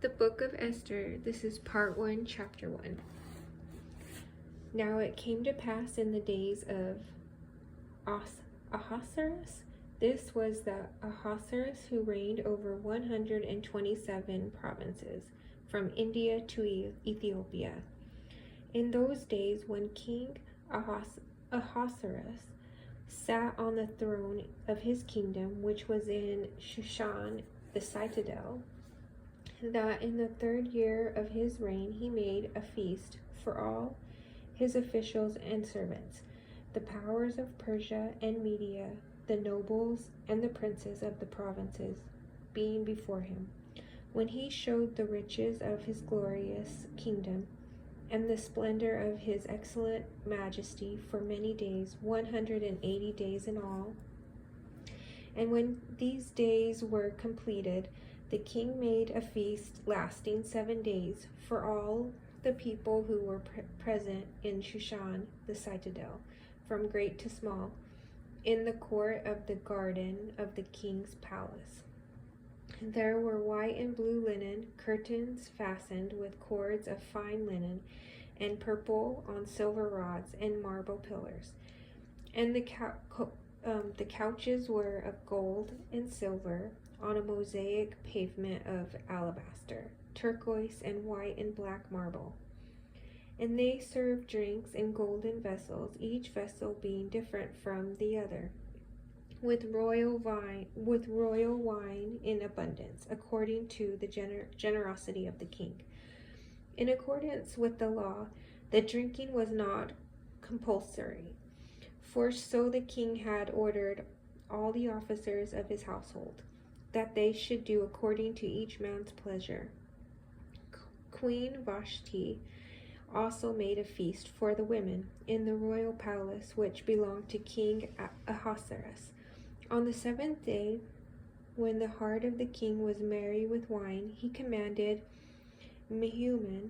The Book of Esther. This is part 1, chapter 1. Now it came to pass in the days of Ahasuerus. This was the Ahasuerus who reigned over 127 provinces, from India to Ethiopia. In those days, when King Ahasuerus sat on the throne of his kingdom, which was in Shushan, the citadel, that in the 3rd year of his reign he made a feast for all his officials and servants, the powers of Persia and Media, the nobles and the princes of the provinces, being before him, when he showed the riches of his glorious kingdom and the splendor of his excellent majesty for many days, 180 days in all. And when these days were completed, the king made a feast lasting 7 days for all the people who were present in Shushan, the citadel, from great to small, in the court of the garden of the king's palace. There were white and blue linen curtains fastened with cords of fine linen, and purple on silver rods and marble pillars. And the couches were of gold and silver, on a mosaic pavement of alabaster, turquoise and white and black marble. And they served drinks in golden vessels, each vessel being different from the other, with royal wine in abundance, according to the generosity of the king. In accordance with the law, the drinking was not compulsory, for so the king had ordered all the officers of his household, that they should do according to each man's pleasure. Queen Vashti also made a feast for the women in the royal palace which belonged to King Ahasuerus. On the 7th day, when the heart of the king was merry with wine, he commanded Mehuman,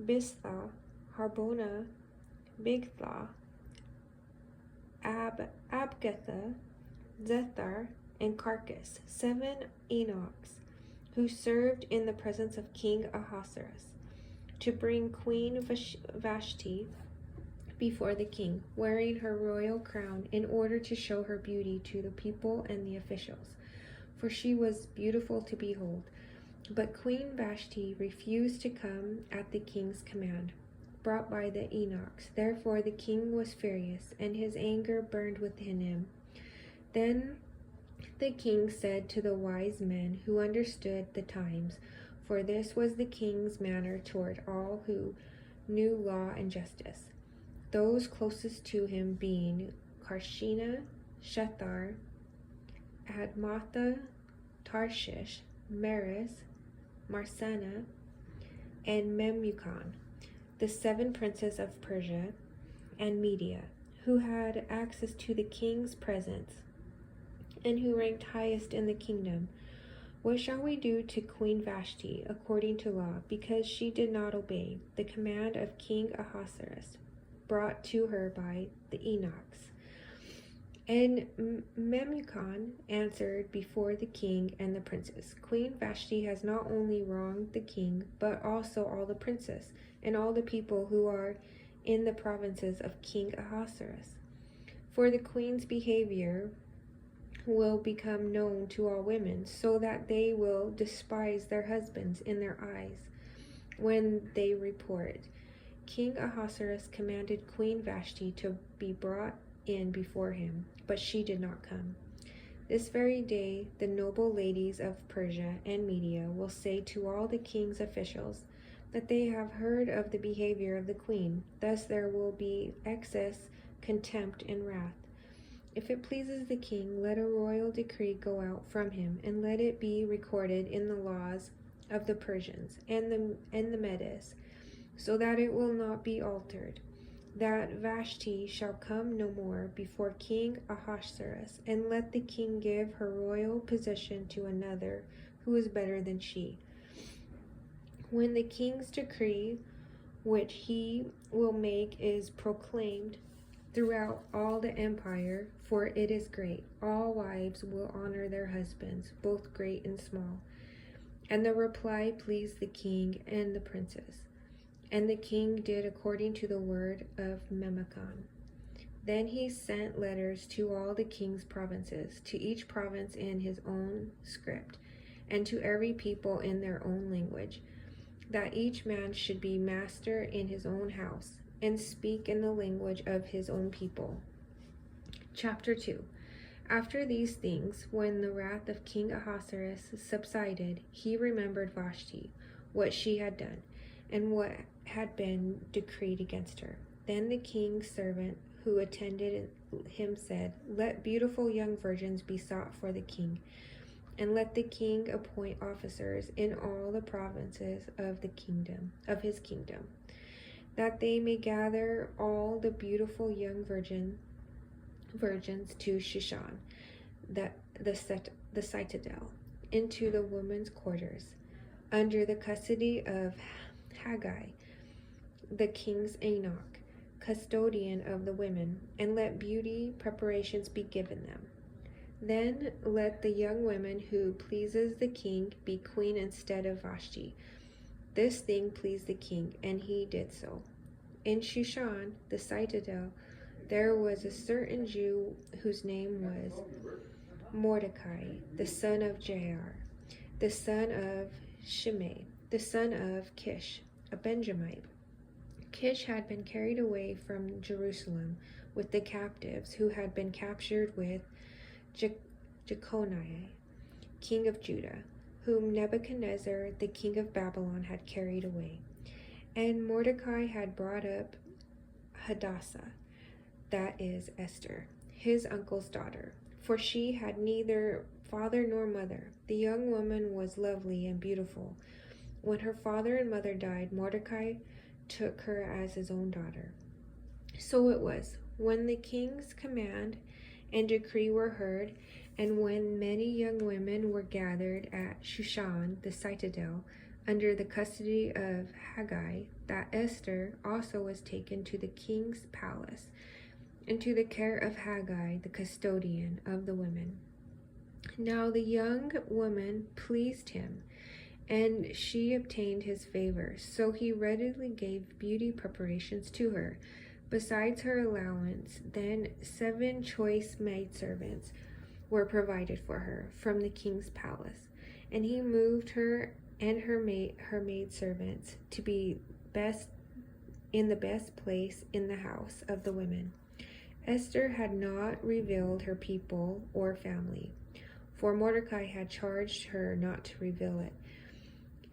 Biztha, Harbona, Bigtha, Abgatha, Zethar, and Carcass, 7 eunuchs, who served in the presence of King Ahasuerus, to bring Queen Vashti before the king, wearing her royal crown, in order to show her beauty to the people and the officials, for she was beautiful to behold. But Queen Vashti refused to come at the king's command, brought by the eunuchs. Therefore the king was furious, and his anger burned within him. Then the king said to the wise men who understood the times, for this was the king's manner toward all who knew law and justice, those closest to him being Karshena, Shethar, Admatha, Tarshish, Meres, Marsana, and Memucan, the 7 princes of Persia and Media, who had access to the king's presence, and who ranked highest in the kingdom. What shall we do to Queen Vashti according to law, because she did not obey the command of King Ahasuerus, brought to her by the eunuchs? And Memucan answered before the king and the princes, Queen Vashti has not only wronged the king, but also all the princes and all the people who are in the provinces of King Ahasuerus. For the queen's behavior will become known to all women, so that they will despise their husbands in their eyes when they report. King Ahasuerus commanded Queen Vashti to be brought in before him, but she did not come. This very day the noble ladies of Persia and Media will say to all the king's officials that they have heard of the behavior of the queen. Thus there will be excess, contempt, and wrath. If it pleases the king, let a royal decree go out from him, and let it be recorded in the laws of the Persians and the Medes, so that it will not be altered, that Vashti shall come no more before King Ahasuerus, and let the king give her royal position to another who is better than she. When the king's decree, which he will make, is proclaimed throughout all the empire, for it is great, all wives will honor their husbands, both great and small. And the reply pleased the king and the princess. And the king did according to the word of Memucan. Then he sent letters to all the king's provinces, to each province in his own script, and to every people in their own language, that each man should be master in his own house, and speak in the language of his own people. Chapter 2. After these things, when the wrath of King Ahasuerus subsided, he remembered Vashti, what she had done, and what had been decreed against her. Then the king's servant who attended him said, "Let beautiful young virgins be sought for the king, and let the king appoint officers in all the provinces of his kingdom, that they may gather all the beautiful young virgins to Shushan, the citadel, into the women's quarters, under the custody of Haggai, the king's eunuch, custodian of the women, and let beauty preparations be given them. Then let the young woman who pleases the king be queen instead of Vashti." This thing pleased the king, and he did so. In Shushan, the citadel, there was a certain Jew whose name was Mordecai, the son of Jair, the son of Shimei, the son of Kish, a Benjamite. Kish had been carried away from Jerusalem with the captives who had been captured with Jeconiah, king of Judah, whom Nebuchadnezzar, the king of Babylon, had carried away. And Mordecai had brought up Hadassah, that is Esther, his uncle's daughter, for she had neither father nor mother. The young woman was lovely and beautiful. When her father and mother died, Mordecai took her as his own daughter. So it was, when the king's command and decree were heard, and when many young women were gathered at Shushan, the citadel, under the custody of Haggai, that Esther also was taken to the king's palace, into the care of Haggai, the custodian of the women. Now the young woman pleased him, and she obtained his favor, so he readily gave beauty preparations to her. Besides her allowance, then 7 choice maidservants were provided for her from the king's palace, and he moved her and her maidservants to be in the best place in the house of the women. Esther had not revealed her people or family, for Mordecai had charged her not to reveal it.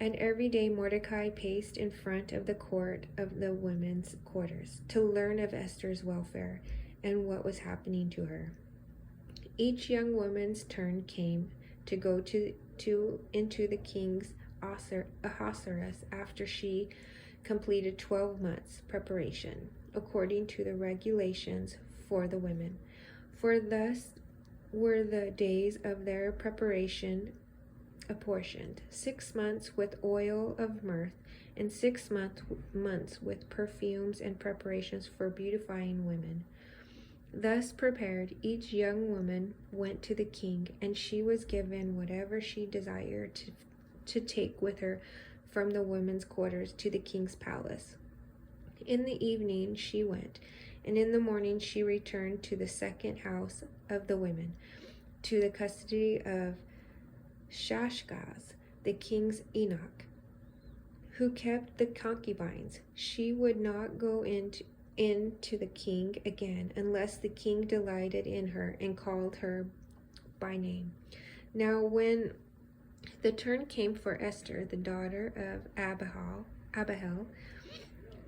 And every day Mordecai paced in front of the court of the women's quarters to learn of Esther's welfare and what was happening to her. Each young woman's turn came to go into the king's Ahasuerus after she completed 12 months' preparation, according to the regulations for the women. For thus were the days of their preparation apportioned: 6 months with oil of myrrh, and 6 months with perfumes and preparations for beautifying women. Thus prepared, each young woman went to the king, and she was given whatever she desired to take with her from the women's quarters to the king's palace. In the evening she went, and in the morning she returned to the second house of the women, to the custody of Shashgaz, the king's eunuch, who kept the concubines. She would not go into the king again unless the king delighted in her and called her by name. Now when the turn came for Esther, the daughter of Abihail,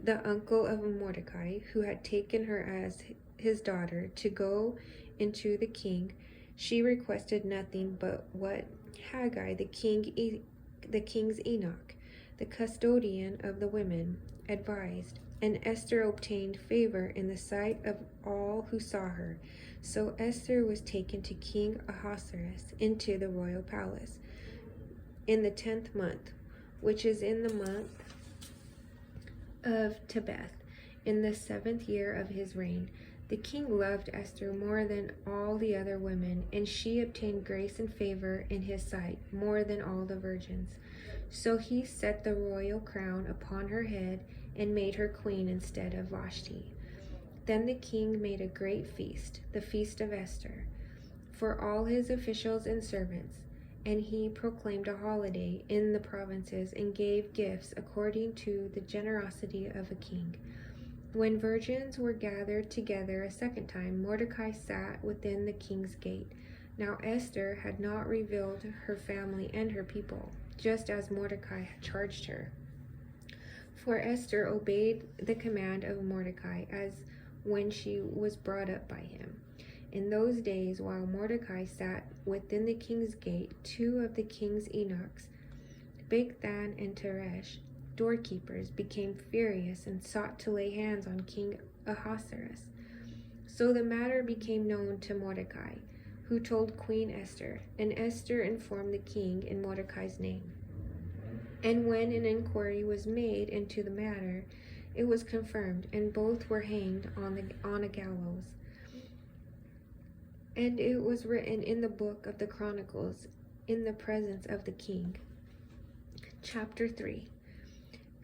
the uncle of Mordecai, who had taken her as his daughter, to go into the king, she requested nothing but what Haggai, the king's eunuch, the custodian of the women, advised. And Esther obtained favor in the sight of all who saw her. So Esther was taken to King Ahasuerus into the royal palace in the 10th month, which is in the month of Tebeth, in the 7th year of his reign. The king loved Esther more than all the other women, and she obtained grace and favor in his sight more than all the virgins. So he set the royal crown upon her head and made her queen instead of Vashti. Then the king made a great feast, the feast of Esther, for all his officials and servants, and he proclaimed a holiday in the provinces and gave gifts according to the generosity of a king. When virgins were gathered together a second time, Mordecai sat within the king's gate. Now Esther had not revealed her family and her people, just as Mordecai had charged her. For Esther obeyed the command of Mordecai as when she was brought up by him. In those days, while Mordecai sat within the king's gate, two of the king's eunuchs, Bigthan and Teresh, doorkeepers, became furious and sought to lay hands on King Ahasuerus. So the matter became known to Mordecai, who told Queen Esther, and Esther informed the king in Mordecai's name. And when an inquiry was made into the matter, it was confirmed, and both were hanged on a gallows. And it was written in the book of the Chronicles in the presence of the king. Chapter 3.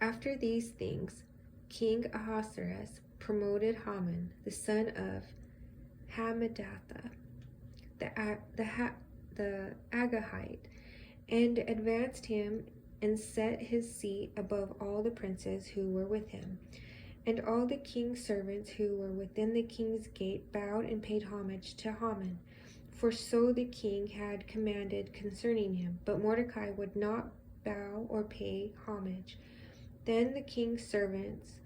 After these things, King Ahasuerus promoted Haman, the son of Hammedatha, the Agagite, and advanced him and set his seat above all the princes who were with him. And all the king's servants who were within the king's gate bowed and paid homage to Haman, for so the king had commanded concerning him. But Mordecai would not bow or pay homage. Then the king's servants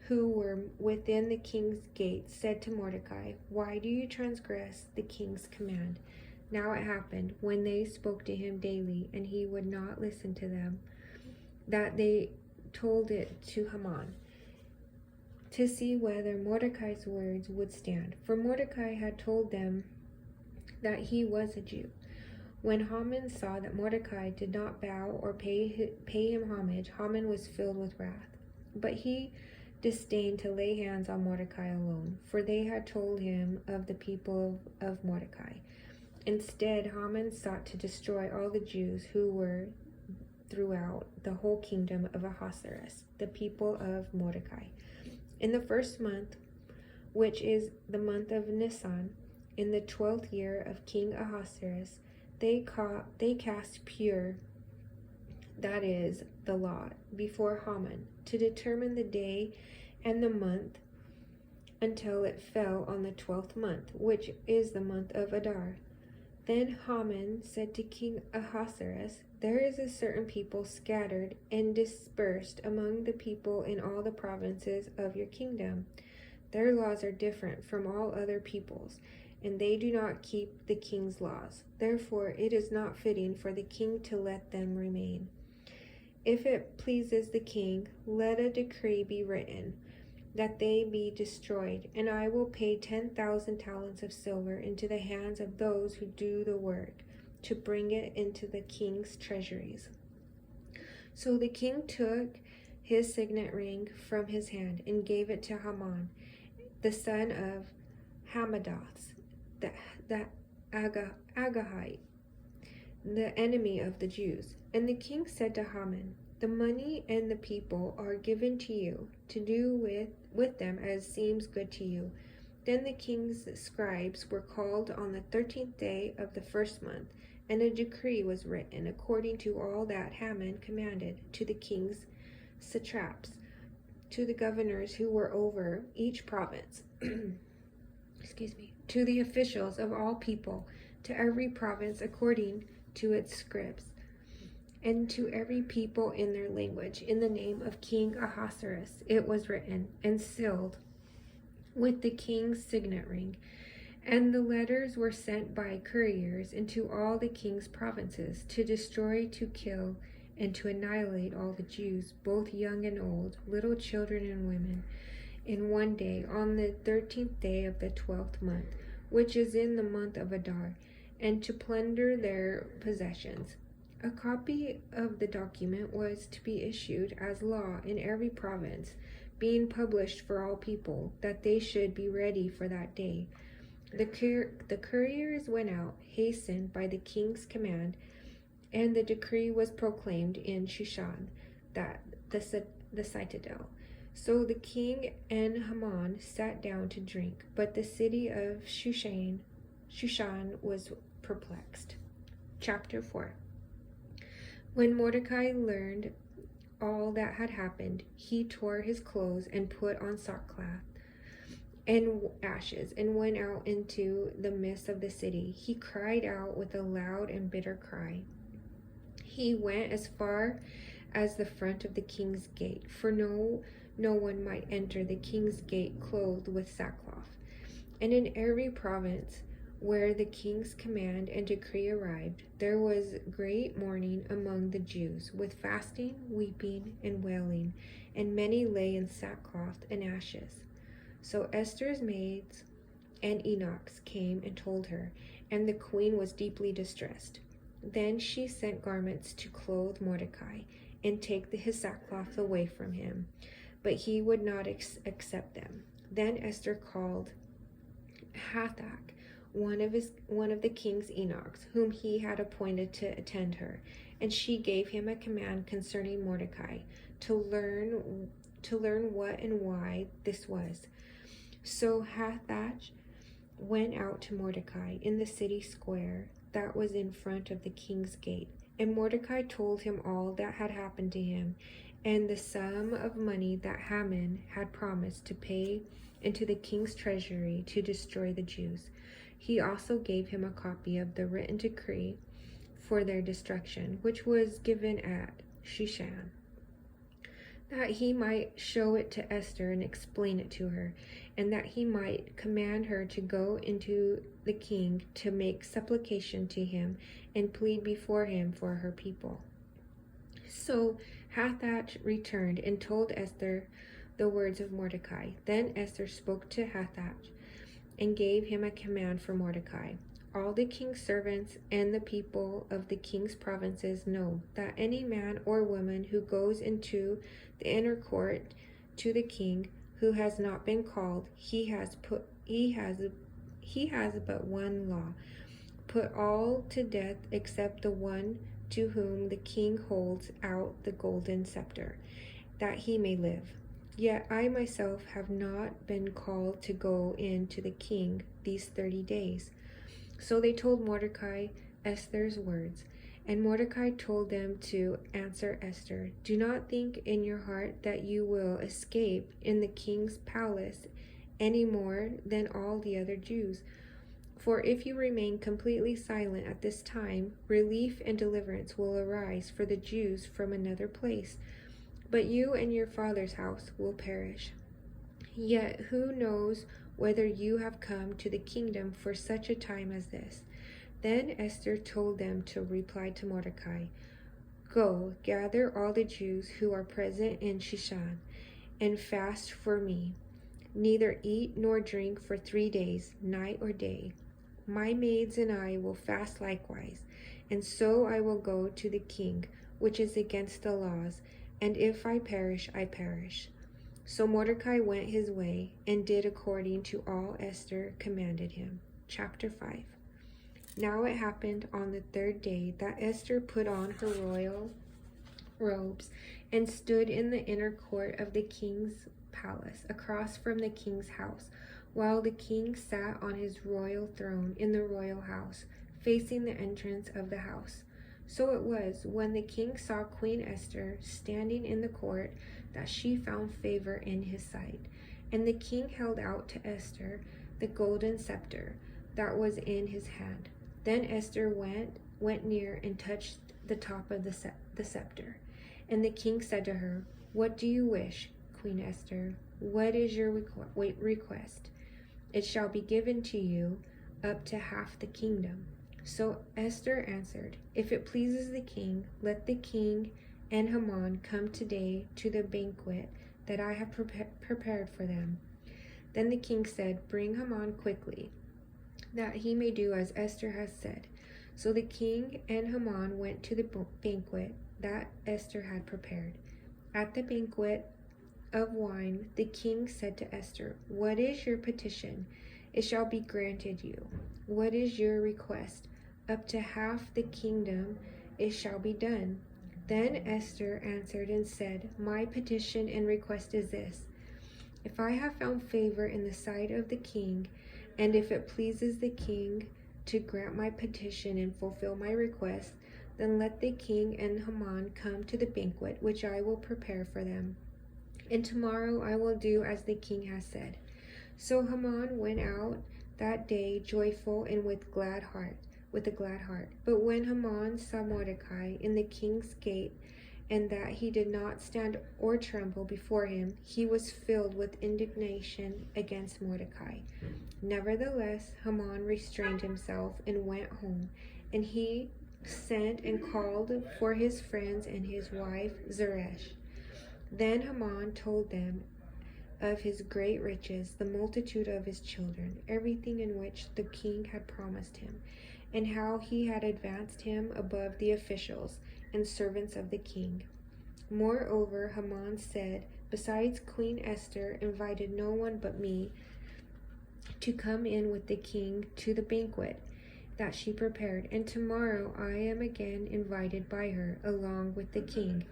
who were within the king's gate said to Mordecai, "Why do you transgress the king's command?" Now it happened, when they spoke to him daily, and he would not listen to them, that they told it to Haman, to see whether Mordecai's words would stand. For Mordecai had told them that he was a Jew. When Haman saw that Mordecai did not bow or pay him homage, Haman was filled with wrath. But he disdained to lay hands on Mordecai alone, for they had told him of the people of Mordecai. Instead, Haman sought to destroy all the Jews who were throughout the whole kingdom of Ahasuerus, the people of Mordecai. In the first month, which is the month of Nisan, in the 12th year of King Ahasuerus, they cast pur, that is, the lot, before Haman, to determine the day and the month, until it fell on the 12th month, which is the month of Adar. Then Haman said to King Ahasuerus, "There is a certain people scattered and dispersed among the people in all the provinces of your kingdom. Their laws are different from all other peoples, and they do not keep the king's laws. Therefore it is not fitting for the king to let them remain. If it pleases the king, let a decree be written that they be destroyed, and I will pay 10,000 talents of silver into the hands of those who do the work, to bring it into the king's treasuries." So the king took his signet ring from his hand and gave it to Haman, the son of Hammedatha, the Agagite, the enemy of the Jews. And the king said to Haman, "The money and the people are given to you, to do with them as seems good to you." Then the king's scribes were called on the 13th day of the first month, and a decree was written according to all that Haman commanded, to the king's satraps, to the governors who were over each province, to the officials of all people, to every province according to its scribes, and to every people in their language. In the name of King Ahasuerus it was written and sealed with the king's signet ring. And the letters were sent by couriers into all the king's provinces, to destroy, to kill, and to annihilate all the Jews, both young and old, little children and women, in one day, on the 13th day of the 12th month, which is in the month of Adar, and to plunder their possessions. A copy of the document was to be issued as law in every province, being published for all people, that they should be ready for that day. The couriers went out, hastened by the king's command, And the decree was proclaimed in Shushan, that the citadel. So the king and Haman sat down to drink, but the city of Shushan was perplexed. Chapter 4. When Mordecai learned all that had happened, he tore his clothes and put on sackcloth and ashes, and went out into the midst of the city. He cried out with a loud and bitter cry. He went as far as the front of the king's gate, for no one might enter the king's gate clothed with sackcloth. And in every province where the king's command and decree arrived, there was great mourning among the Jews, with fasting, weeping, and wailing, and many lay in sackcloth and ashes. So Esther's maids and eunuchs came and told her, and the queen was deeply distressed. Then she sent garments to clothe Mordecai and take his sackcloth away from him, but he would not accept them. Then Esther called Hathach, one of the king's eunuchs, whom he had appointed to attend her, and she gave him a command concerning Mordecai, to learn what and why this was. So Hathach went out to Mordecai in the city square that was in front of the king's gate, and Mordecai told him all that had happened to him, and the sum of money that Haman had promised to pay into the king's treasury to destroy the Jews. He also gave him a copy of the written decree for their destruction, which was given at Shushan, that he might show it to Esther and explain it to her, and that he might command her to go into the king to make supplication to him and plead before him for her people. So Hathach returned and told Esther the words of Mordecai. Then Esther spoke to Hathach and gave him a command for Mordecai. All the king's servants and the people of the king's provinces know that any man or woman who goes into the inner court to the king who has not been called, he has but one law: put all to death except the one to whom the king holds out the golden scepter, that he may live. Yet I myself have not been called to go in to the king these 30 days. So they told Mordecai Esther's words, and Mordecai told them to answer Esther, "Do not think in your heart that you will escape in the king's palace any more than all the other Jews. For if you remain completely silent at this time, relief and deliverance will arise for the Jews from another place, but you and your father's house will perish. Yet who knows whether you have come to the kingdom for such a time as this?" Then Esther told them to reply to Mordecai, "Go, gather all the Jews who are present in Shushan, and fast for me. Neither eat nor drink for 3 days, night or day. My maids and I will fast likewise, and so I will go to the king, which is against the laws, and if I perish, I perish." So Mordecai went his way and did according to all Esther commanded him. Chapter 5. Now it happened on the 3rd day that Esther put on her royal robes and stood in the inner court of the king's palace, across from the king's house, while the king sat on his royal throne in the royal house, facing the entrance of the house. So it was, when the king saw Queen Esther standing in the court, that she found favor in his sight. And the king held out to Esther the golden scepter that was in his hand. Then Esther went near and touched the top of the scepter. And the king said to her, "What do you wish, Queen Esther? What is your request? It shall be given to you up to half the kingdom." So Esther answered, "If it pleases the king, let the king and Haman come today to the banquet that I have prepared for them." Then the king said, "Bring Haman quickly, that he may do as Esther has said." So the king and Haman went to the banquet that Esther had prepared. At the banquet of wine, the king said to Esther, "What is your petition? It shall be granted you. What is your request? Up to half the kingdom it shall be done. Then Esther answered and said, My petition and request is this: if I have found favor in the sight of the king, and if it pleases the king to grant my petition and fulfill my request, then let the king and Haman come to the banquet which I will prepare for them. And tomorrow I will do as the king has said. So Haman went out that day joyful and with a glad heart. But when Haman saw Mordecai in the king's gate, and that he did not stand or tremble before him, he was filled with indignation against Mordecai. Nevertheless, Haman restrained himself and went home, and he sent and called for his friends and his wife Zeresh. Then Haman told them of his great riches, the multitude of his children, everything in which the king had promised him, and how he had advanced him above the officials and servants of the king. Moreover, Haman said, besides Queen Esther invited no one but me to come in with the king to the banquet that she prepared, and tomorrow I am again invited by her along with the king.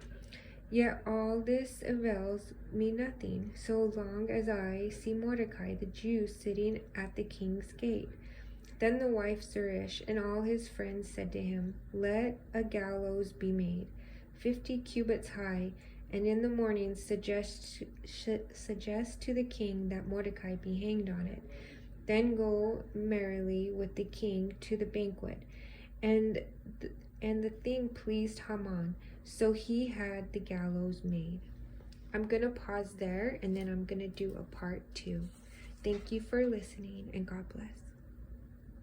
Yet all this avails me nothing, so long as I see Mordecai the Jew sitting at the king's gate. Then the wife Zeresh and all his friends said to him, Let a gallows be made, 50 cubits high, and in the morning suggest to the king that Mordecai be hanged on it. Then go merrily with the king to the banquet. And the thing pleased Haman, so he had the gallows made. I'm going to pause there, and then I'm going to do a part 2. Thank you for listening, and God bless.